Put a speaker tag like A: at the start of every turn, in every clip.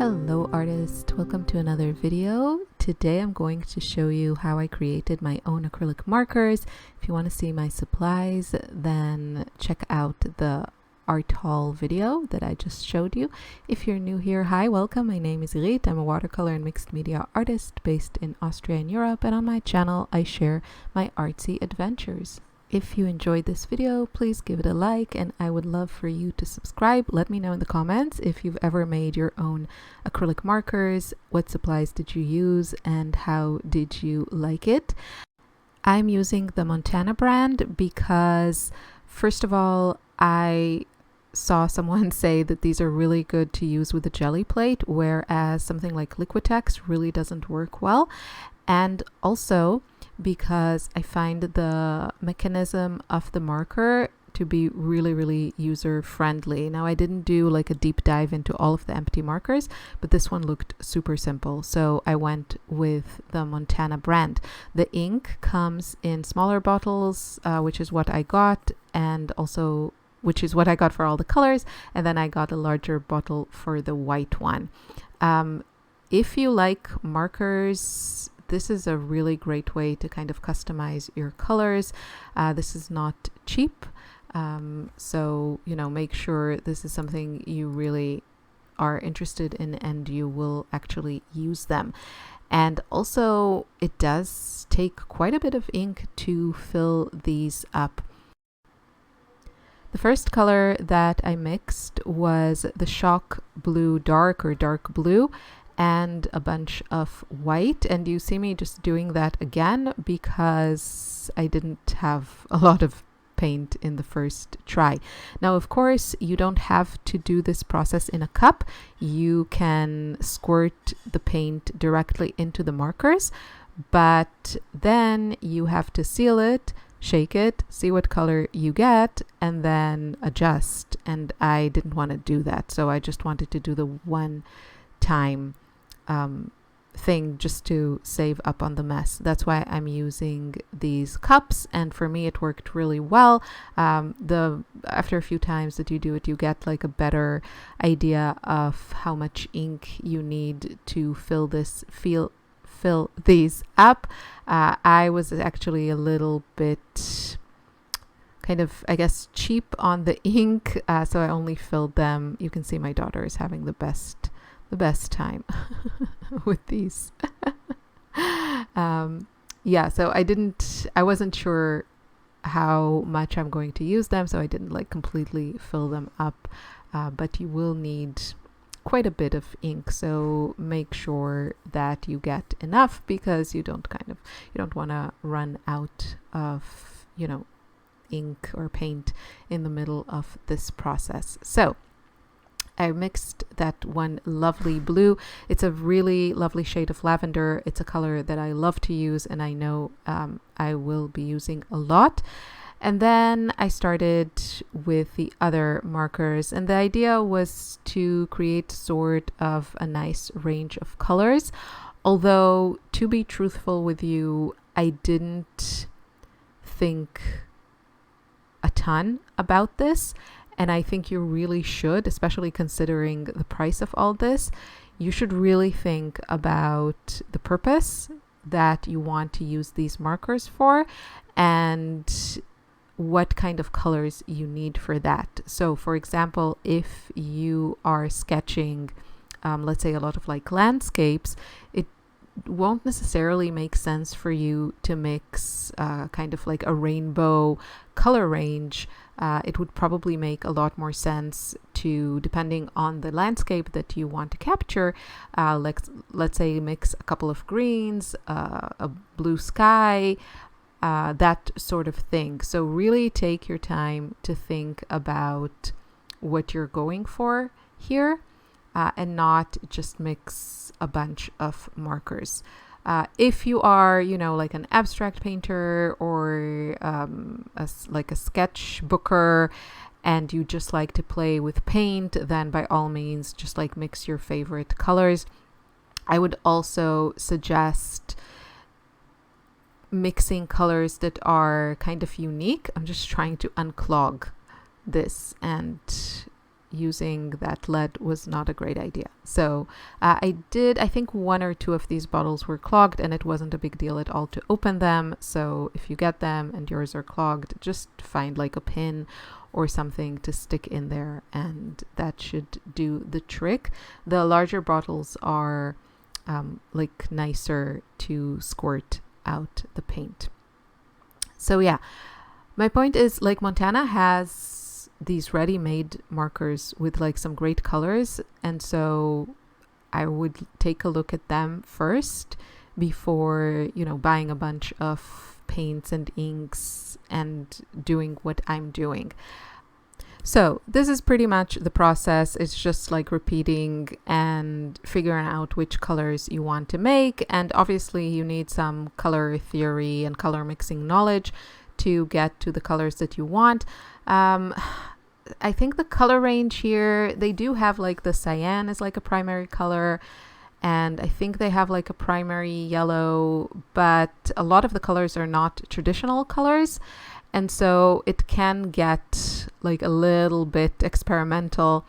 A: Hello artist, welcome to another video. Today I'm going to show you how I created my own acrylic markers. If you want to see my supplies, then check out the art haul video that I just showed you. If you're new here, hi, welcome. My name is Irit. I'm a watercolor and mixed media artist based in Austria and Europe, and on my channel I share my artsy adventures. If you enjoyed this video, please give it a like, and I would love for you to subscribe. Let me know in the comments if you've ever made your own acrylic markers, what supplies did you use, and how did you like it. I'm using the Montana brand because, first of all, I saw someone say that these are really good to use with a jelly plate, whereas something like Liquitex really doesn't work well. And also because I find the mechanism of the marker to be really user friendly. Now, I didn't do like a deep dive into all of the empty markers, but this one looked super simple, so I went with the Montana brand. The ink comes in smaller bottles, which is what I got, and also which is what I got for all the colors, and then I got a larger bottle for the white one. If you like markers, this is a really great way to kind of customize your colors. This is not cheap, so make sure this is something you really are interested in and you will actually use them. And also, it does take quite a bit of ink to fill these up. The first color that I mixed was the Shock Blue Dark or Dark Blue, and a bunch of white, and you see me just doing that again because I didn't have a lot of paint in the first try. Now, of course, you don't have to do this process in a cup. You can squirt the paint directly into the markers, but then you have to seal it, shake it, see what color you get, and then adjust. And I didn't want to do that, so I just wanted to do the one time thing just to save up on the mess. That's why I'm using these cups, and for me it worked really well. After a few times that you do it, you get like a better idea of how much ink you need to fill these up. I was actually a little bit kind of, I guess, cheap on the ink, so I only filled them. You can see my daughter is having the best time with these. So I wasn't sure how much I'm going to use them, so I didn't like completely fill them up, but you will need quite a bit of ink, so make sure that you get enough because you don't want to run out of ink or paint in the middle of this process. So I mixed that one lovely blue. It's a really lovely shade of lavender. It's a color that I love to use, and I know I will be using a lot. And then I started with the other markers, and the idea was to create sort of a nice range of colors. Although, to be truthful with you, I didn't think a ton about this. And I think you really should, especially considering the price of all this. You should really think about the purpose that you want to use these markers for and what kind of colors you need for that. So, for example, if you are sketching, let's say a lot of like landscapes, it won't necessarily make sense for you to mix kind of like a rainbow color range. It would probably make a lot more sense to, depending on the landscape that you want to capture, let's say mix a couple of greens, a blue sky, that sort of thing. So really take your time to think about what you're going for here, and not just mix a bunch of markers. If you are, like an abstract painter or like a sketchbooker, and you just like to play with paint, then by all means, just like mix your favorite colors. I would also suggest mixing colors that are kind of unique. I'm just trying to unclog this and using that lead was not a great idea. So I think one or two of these bottles were clogged, and it wasn't a big deal at all to open them. So if you get them and yours are clogged, just find like a pin or something to stick in there, and that should do the trick. The larger bottles are like nicer to squirt out the paint. So yeah, my point is, Lake Montana has these ready-made markers with like some great colors, and so I would take a look at them first before, you know, buying a bunch of paints and inks and doing what I'm doing. So this is pretty much the process. It's just like repeating and figuring out which colors you want to make. And obviously you need some color theory and color mixing knowledge to get to the colors that you want. I think the color range here, they do have like the cyan as like a primary color, and I think they have like a primary yellow, but a lot of the colors are not traditional colors. And so it can get like a little bit experimental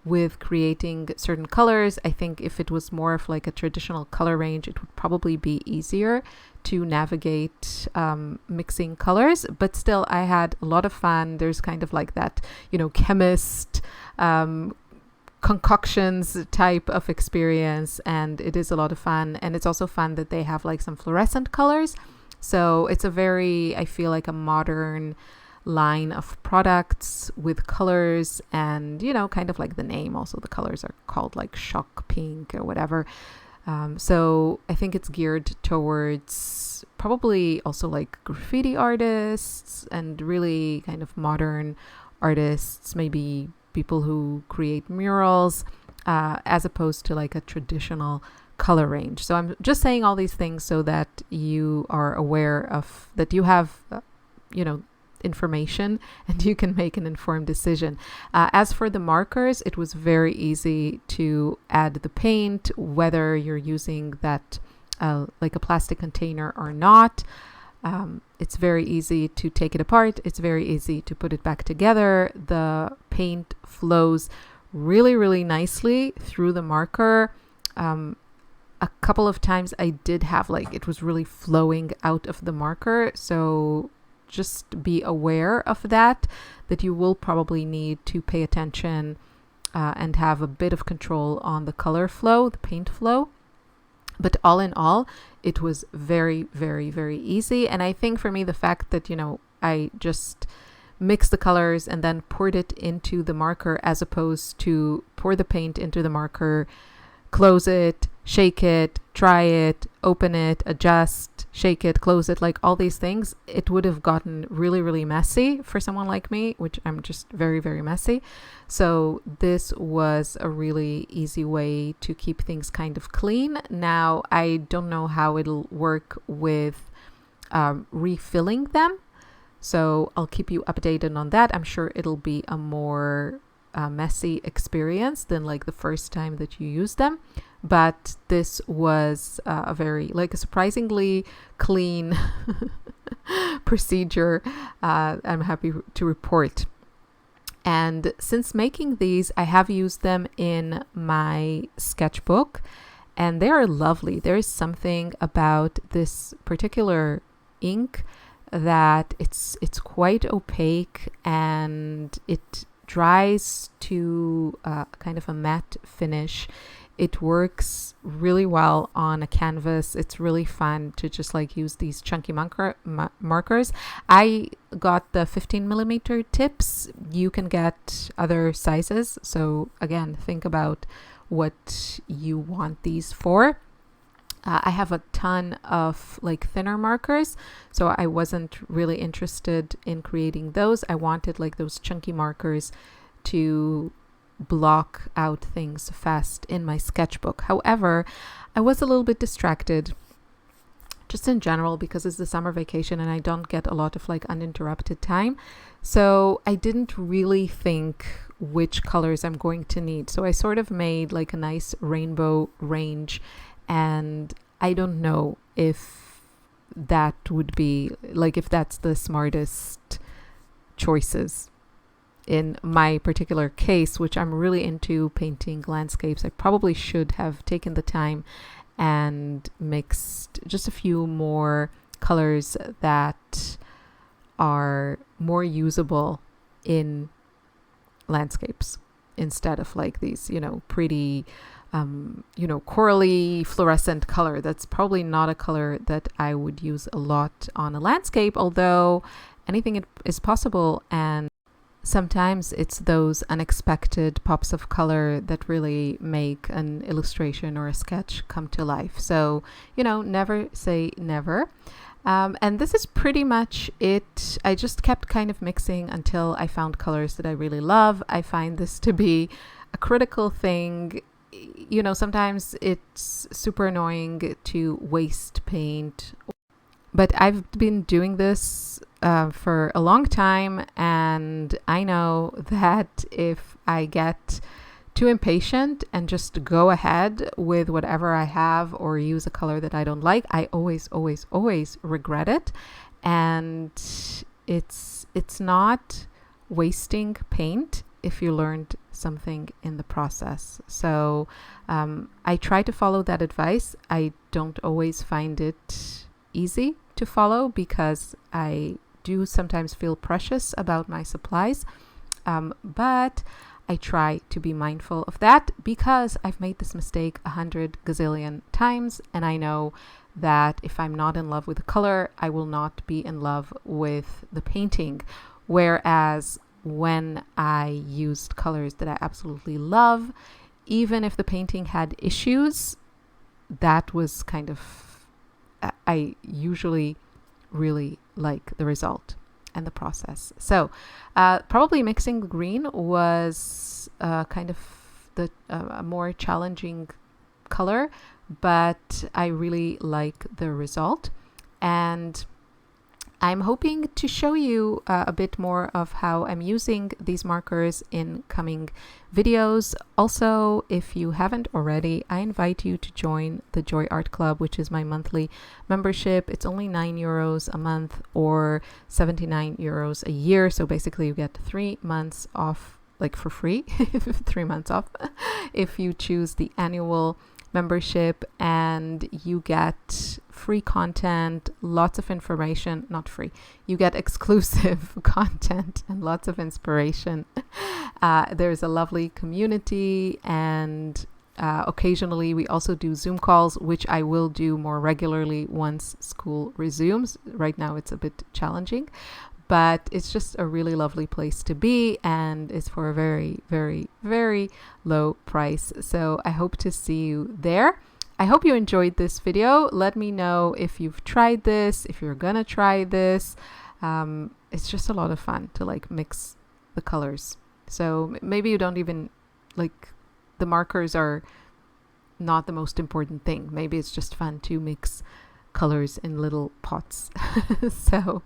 A: with creating certain colors. I think if it was more of like a traditional color range, it would probably be easier to navigate mixing colors. But still, I had a lot of fun. There's kind of like that, you know, chemist concoctions type of experience, and it is a lot of fun. And it's also fun that they have like some fluorescent colors. So it's a very, I feel like a modern line of products with colors, and, you know, kind of like the name, also the colors are called like shock pink or whatever. So I think it's geared towards probably also like graffiti artists and really kind of modern artists, maybe people who create murals, as opposed to like a traditional color range. So I'm just saying all these things so that you are aware of that, you have you know, information, and you can make an informed decision. As for the markers, it was very easy to add the paint, whether you're using that like a plastic container or not. It's very easy to take it apart. It's very easy to put it back together. The paint flows really, really nicely through the marker. A couple of times I did have like, it was really flowing out of the marker. So just be aware of that you will probably need to pay attention and have a bit of control on the color flow, the paint flow. But all in all, it was very, very, very easy. And I think for me, the fact that, you know, I just mixed the colors and then poured it into the marker, as opposed to pour the paint into the marker, close it, shake it, try it, open it, adjust, shake it, close it, like all these things, it would have gotten really, really messy for someone like me, which I'm just very, very messy. So this was a really easy way to keep things kind of clean. Now, I don't know how it'll work with refilling them. So I'll keep you updated on that. I'm sure it'll be a more messy experience than like the first time that you use them. But this was a very, like a surprisingly clean procedure. I'm happy to report. And since making these, I have used them in my sketchbook, and they are lovely. There is something about this particular ink that it's quite opaque, and it dries to kind of a matte finish. It works really well on a canvas. It's really fun to just like use these chunky markers. I got the 15mm tips. You can get other sizes. So again, think about what you want these for. I have a ton of like thinner markers, so I wasn't really interested in creating those. I wanted like those chunky markers to block out things fast in my sketchbook. However, I was a little bit distracted just in general because it's the summer vacation and I don't get a lot of like uninterrupted time. So I didn't really think which colors I'm going to need. So I sort of made like a nice rainbow range, and I don't know if that would be like, if that's the smartest choices. in my particular case, which I'm really into painting landscapes, I probably should have taken the time and mixed just a few more colors that are more usable in landscapes instead of like these, pretty, corally fluorescent color. That's probably not a color that I would use a lot on a landscape, although anything is possible. And sometimes it's those unexpected pops of color that really make an illustration or a sketch come to life. So, never say never. And this is pretty much it. I just kept kind of mixing until I found colors that I really love. I find this to be a critical thing. Sometimes it's super annoying to waste paint, but I've been doing this for a long time, and I know that if I get too impatient and just go ahead with whatever I have or use a color that I don't like, I always regret it. And it's not wasting paint if you learned something in the process. So I try to follow that advice. I don't always find it easy to follow because I do sometimes feel precious about my supplies, but I try to be mindful of that because I've made this mistake 100 gazillion times, and I know that if I'm not in love with the color, I will not be in love with the painting. Whereas when I used colors that I absolutely love, even if the painting had issues, that was kind of, I usually really like the result and the process. So probably mixing green was kind of a more challenging color, but I really like the result. And I'm hoping to show you a bit more of how I'm using these markers in coming videos. Also, if you haven't already, I invite you to join the Joy Art Club, which is my monthly membership. It's only €9 a month or €79 a year. So basically you get 3 months off, like for free, 3 months off if you choose the annual membership, and you get free content, lots of information, not free, you get exclusive content and lots of inspiration. There's a lovely community, and occasionally we also do Zoom calls, which I will do more regularly once school resumes. Right now it's a bit challenging, but it's just a really lovely place to be, and it's for a very, very, very low price. So I hope to see you there. I hope you enjoyed this video. Let me know if you've tried this, if you're gonna try this. It's just a lot of fun to like mix the colors. So maybe you don't even like, the markers are not the most important thing. Maybe it's just fun to mix colors in little pots. So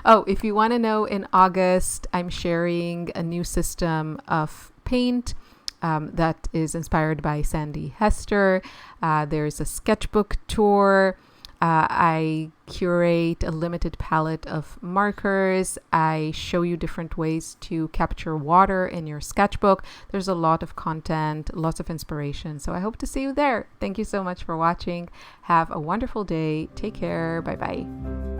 A: oh, if you want to know, in August I'm sharing a new system of paint that is inspired by Sandy Hester. There's a sketchbook tour. I curate a limited palette of markers. I show you different ways to capture water in your sketchbook. There's a lot of content, lots of inspiration. So I hope to see you there. Thank you so much for watching. Have a wonderful day. Take care. Bye bye.